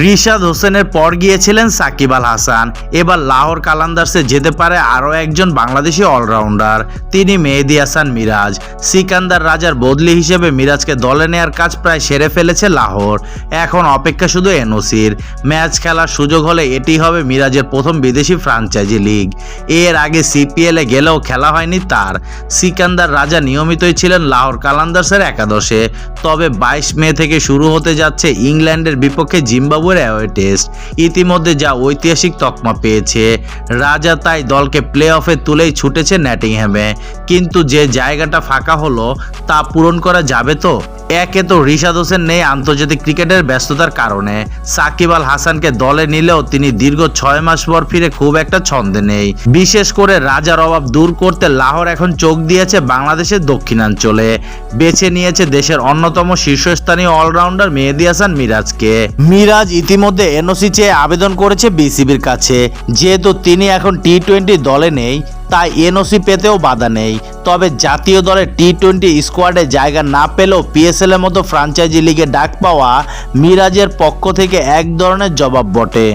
রিশাদ হোসেনের পর গিয়েছিলেন সাকিব আল হাসান। এবার লাহোর কালান্দার্সে যেতে পারে আরও একজন বাংলাদেশি অলরাউন্ডার, তিনি মেহেদী হাসান মিরাজ। সিকান্দার রাজার বদলি হিসেবে মিরাজকে দলে নেয়ার কাজ প্রায় সেরে ফেলেছে লাহোর। এখন অপেক্ষা শুধু এনওসির। ম্যাচ খেলার সুযোগ হলে এটি হবে মিরাজের প্রথম বিদেশি ফ্রাঞ্চাইজি লিগ। এর আগে সিপিএলে গেলেও খেলা হয়নি তার। সিকান্দার রাজা নিয়মিতই ছিলেন লাহোর কালান্দার্সের একাদশে। তবে 22 মে থেকে শুরু হতে যাচ্ছে ইংল্যান্ডের বিপক্ষে জিম্বাবুয়ের অ্যাওয়ে টেস্ট, ইতিমধ্যে যা ঐতিহাসিক তকমা পেয়েছে। রাজা তাই দলকে প্লে অফে তুলেই ছুটেছে নটিংহ্যামে। কিন্তু যে জায়গাটা ফাঁকা হলো তা পূরণ করা যাবে তো? একে তো রিশাদ হোসেন নেই আন্তর্জাতিক ক্রিকেটের ব্যস্ততার কারণে, সাকিব আল হাসানকে দলে নিলেও তিনি দীর্ঘ 6 মাস পর ফিরে খুব একটা ছন্দে নেই। বিশেষ করে রাজার অভাব দূর করতে লাহোর এখন চোখ দিয়েছে বাংলাদেশের দক্ষিণাঞ্চলে। বেছে নিয়েছে দেশের অন্যতম শীর্ষস্থানীয় অলরাউন্ডার মেহেদী হাসান মিরাজকে। মিরাজ ইতিমধ্যে এনওসি চেয়ে আবেদন করেছে বিসিবির কাছে। যেহেতু তিনি এখন টি-20 দলে নেই, তাই এনওসি পেতেও বাধা নেই। তবে জাতীয় দলের টি-20 স্কোয়াডে জায়গা না পেলেও পিএসএল এর মতো ফ্রাঞ্চাইজি লিগে ডাক পাওয়া মিরাজের পক্ষ থেকে এক ধরনের জবাব বটে।